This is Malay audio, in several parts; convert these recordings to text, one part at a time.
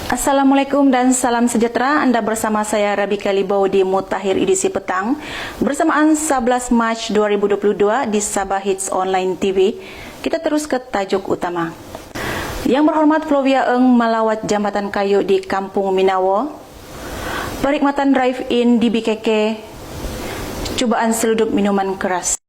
Assalamualaikum dan salam sejahtera. Anda bersama saya Rabika Libau di Mutakhir edisi petang bersamaan 11 Mac 2022 di Sabah Hits Online TV. Kita terus ke tajuk utama. Yang berhormat Flovia Eng melawat jambatan kayu di Kampung Minawo. Perkhidmatan drive-in di BKK. Cubaan seluduk minuman keras.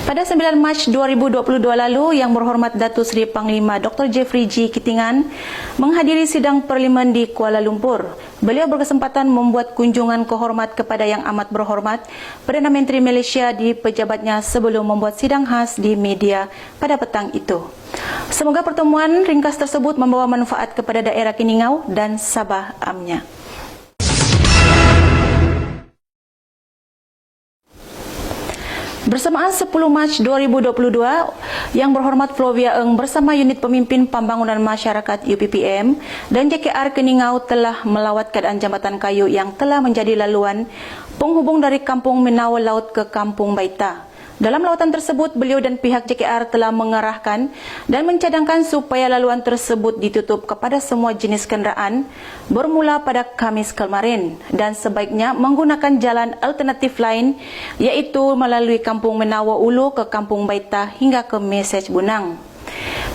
Pada 9 Mac 2022 lalu, Yang berhormat Datuk Seri Panglima Dr. Jeffrey G. Kitingan menghadiri sidang parlimen di Kuala Lumpur. Beliau berkesempatan membuat kunjungan kehormat kepada Yang Amat Berhormat Perdana Menteri Malaysia di pejabatnya sebelum membuat sidang khas di media pada petang itu. Semoga pertemuan ringkas tersebut membawa manfaat kepada daerah Kiningau dan Sabah amnya. Bersamaan 10 Mac 2022, Yang berhormat Flovia Eng bersama unit pemimpin pembangunan masyarakat UPPM dan JKR Kiningau telah melawat keadaan jambatan kayu yang telah menjadi laluan penghubung dari Kampung Minawo Laut ke Kampung Baita. Dalam lawatan tersebut, beliau dan pihak JKR telah mengarahkan dan mencadangkan supaya laluan tersebut ditutup kepada semua jenis kenderaan bermula pada Khamis kemarin dan sebaiknya menggunakan jalan alternatif lain iaitu melalui Kampung Minawo Ulu ke Kampung Baita hingga ke Mesej Bunang.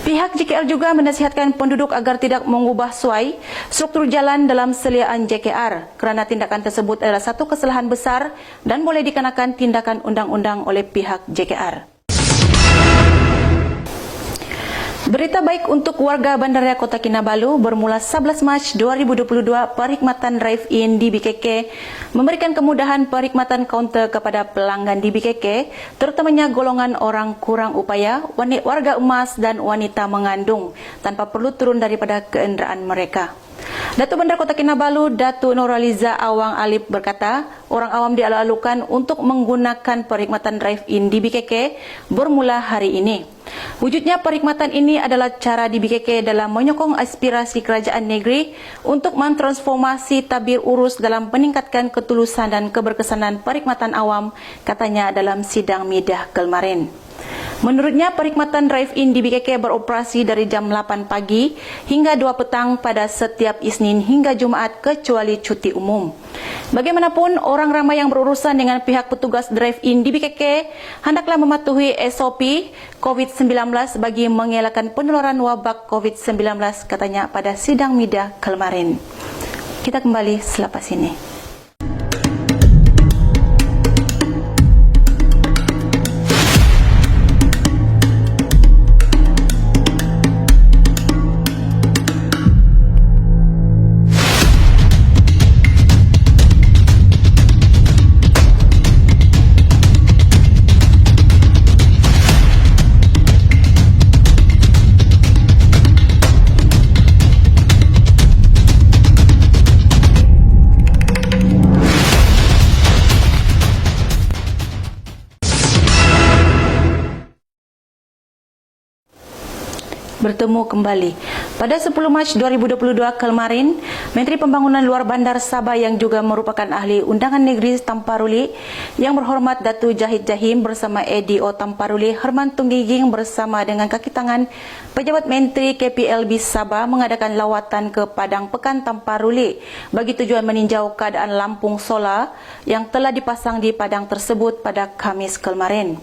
Pihak JKR juga menasihatkan penduduk agar tidak mengubah suai struktur jalan dalam seliaan JKR kerana tindakan tersebut adalah satu kesalahan besar dan boleh dikenakan tindakan undang-undang oleh pihak JKR. Berita baik untuk warga Bandaraya Kota Kinabalu, bermula 11 Mac 2022, perkhidmatan drive-in di BKK memberikan kemudahan perkhidmatan kaunter kepada pelanggan di BKK, terutamanya golongan orang kurang upaya, warga emas dan wanita mengandung tanpa perlu turun daripada kenderaan mereka. Datuk Bandar Kota Kinabalu, Datuk Nuraliza Awang Alip berkata, orang awam dialu-alukan untuk menggunakan perkhidmatan drive-in di BKK bermula hari ini. Wujudnya perkhidmatan ini adalah cara di BKK dalam menyokong aspirasi kerajaan negeri untuk mentransformasi tabir urus dalam meningkatkan ketulusan dan keberkesanan perkhidmatan awam, katanya dalam sidang media kemarin. Menurutnya, perkhidmatan drive-in di BKK beroperasi dari jam 8 pagi hingga 2 petang pada setiap Isnin hingga Jumaat kecuali cuti umum. Bagaimanapun, orang ramai yang berurusan dengan pihak petugas drive-in di BKK hendaklah mematuhi SOP COVID-19 bagi mengelakkan penularan wabak COVID-19, katanya pada sidang media kemarin. Kita kembali selepas ini. Bertemu kembali. Pada 10 Mac 2022 kemarin, Menteri Pembangunan Luar Bandar Sabah yang juga merupakan ahli undangan negeri Tamparuli, Yang berhormat Datu Jahid Jahim bersama ADO Tamparuli Herman Tunggiging bersama dengan kaki tangan pejabat Menteri KPLB Sabah mengadakan lawatan ke Padang Pekan Tamparuli bagi tujuan meninjau keadaan lampung solar yang telah dipasang di padang tersebut pada Khamis kemarin.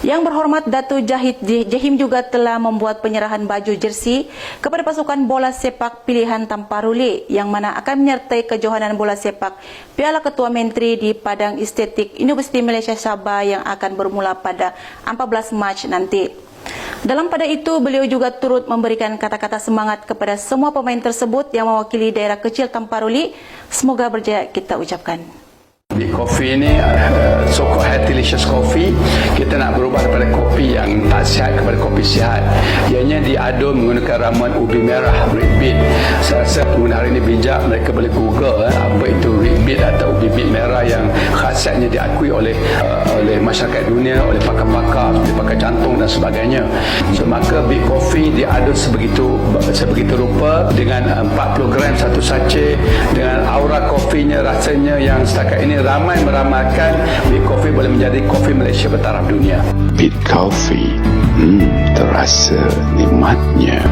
Yang berhormat Datu Jahid Jahim juga telah membuat penyerahan baju jersey kepada pasukan bola sepak pilihan Tamparuli yang mana akan menyertai kejohanan bola sepak Piala Ketua Menteri di Padang Estetik Universiti Malaysia Sabah yang akan bermula pada 14 Mac nanti. Dalam pada itu, beliau juga turut memberikan kata-kata semangat kepada semua pemain tersebut yang mewakili daerah kecil Tamparuli. Semoga berjaya, kita ucapkan. Di kopi ini so-called healthy-licious coffee, kita nak berubah daripada kopi yang tak sihat kepada kopi sihat. Ianya diadum menggunakan ramuan ubi merah, red beet. Saya rasa pengguna hari ini bijak, mereka boleh google apa itu red beet atau ubi beet merah yang khasiatnya diakui oleh masyarakat dunia, oleh pakar-pakar seperti pakar jantung dan sebagainya. So maka Big Coffee diadum sebegitu rupa dengan 40 gram satu sachet, dengan aura kopinya, rasanya yang setakat ini ramai meramalkan Big Coffee boleh menjadi kopi Malaysia bertaraf dunia. Big Coffee, terasa nikmatnya.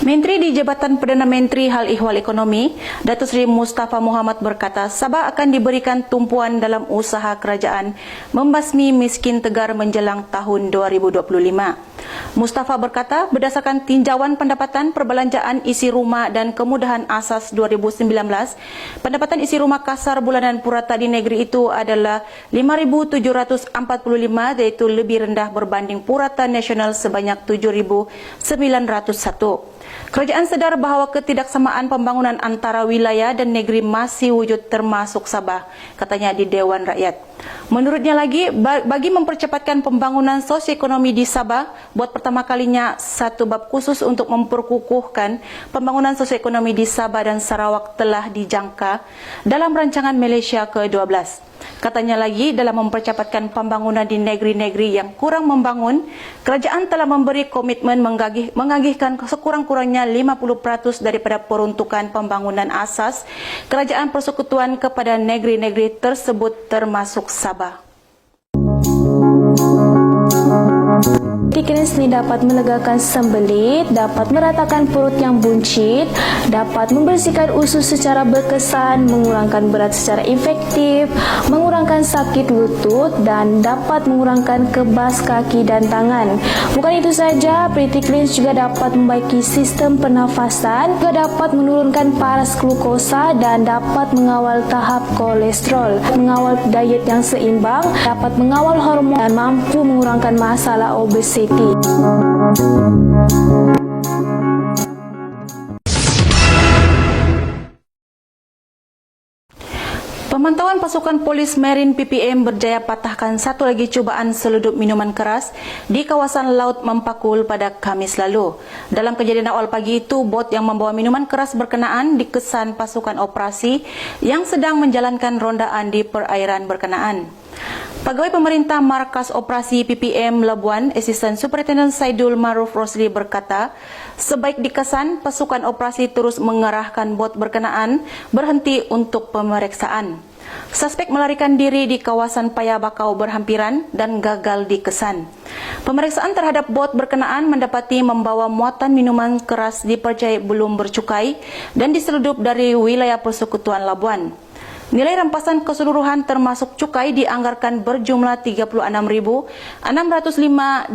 Menteri di Jabatan Perdana Menteri Hal Ehwal Ekonomi, Datuk Seri Mustafa Mohamad berkata Sabah akan diberikan tumpuan dalam usaha kerajaan membasmi miskin tegar menjelang tahun 2025. Mustafa berkata berdasarkan tinjauan pendapatan perbelanjaan isi rumah dan kemudahan asas 2019, pendapatan isi rumah kasar bulanan purata di negeri itu adalah 5,745 iaitu lebih rendah berbanding purata nasional sebanyak 7,901. Kerajaan sedar bahawa ketidaksamaan pembangunan antara wilayah dan negeri masih wujud termasuk Sabah, katanya di Dewan Rakyat. Menurutnya lagi, bagi mempercepatkan pembangunan sosioekonomi di Sabah, buat pertama kalinya satu bab khusus untuk memperkukuhkan pembangunan sosioekonomi di Sabah dan Sarawak telah dijangka dalam rancangan Malaysia ke-12. Katanya lagi, dalam mempercepatkan pembangunan di negeri-negeri yang kurang membangun, kerajaan telah memberi komitmen mengagihkan sekurang-kurangnya 50% daripada peruntukan pembangunan asas kerajaan persekutuan kepada negeri-negeri tersebut termasuk Sabah. Tikins ini dapat melegakan sembelit, dapat meratakan perut yang buncit, dapat membersihkan usus secara berkesan, mengurangkan berat secara efektif, mengurangkan sakit lutut dan dapat mengurangkan kebas kaki dan tangan. Bukan itu saja, Pretty Cleanse juga dapat membaiki sistem pernafasan, juga dapat menurunkan paras glukosa dan dapat mengawal tahap kolesterol, mengawal diet yang seimbang, dapat mengawal hormon dan mampu mengurangkan masalah obesitas. Pemantauan pasukan polis Marine PPM berjaya patahkan satu lagi cubaan seludup minuman keras di kawasan Laut Mempakul pada Khamis lalu. Dalam kejadian awal pagi itu, bot yang membawa minuman keras berkenaan dikesan pasukan operasi yang sedang menjalankan rondaan di perairan berkenaan. Pegawai pemerintah Markas Operasi PPM Labuan, Asisten Superintendent Saidul Maruf Rosli berkata, sebaik dikesan, pasukan operasi terus mengarahkan bot berkenaan berhenti untuk pemeriksaan. Suspek melarikan diri di kawasan Payabakau berhampiran dan gagal dikesan. Pemeriksaan terhadap bot berkenaan mendapati membawa muatan minuman keras dipercayai belum bercukai dan diseludup dari wilayah Persekutuan Labuan. Nilai rampasan keseluruhan termasuk cukai dianggarkan berjumlah 36,605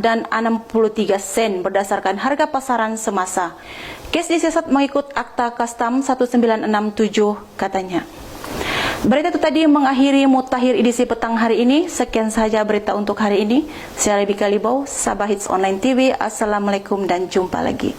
dan 63 sen berdasarkan harga pasaran semasa. Kes disiasat mengikut Akta Kastam 1967, katanya. Berita itu tadi mengakhiri Mutakhir edisi petang hari ini. Sekian sahaja berita untuk hari ini. Saya Rebecca Libau, Sabah Hits Online TV. Assalamualaikum dan jumpa lagi.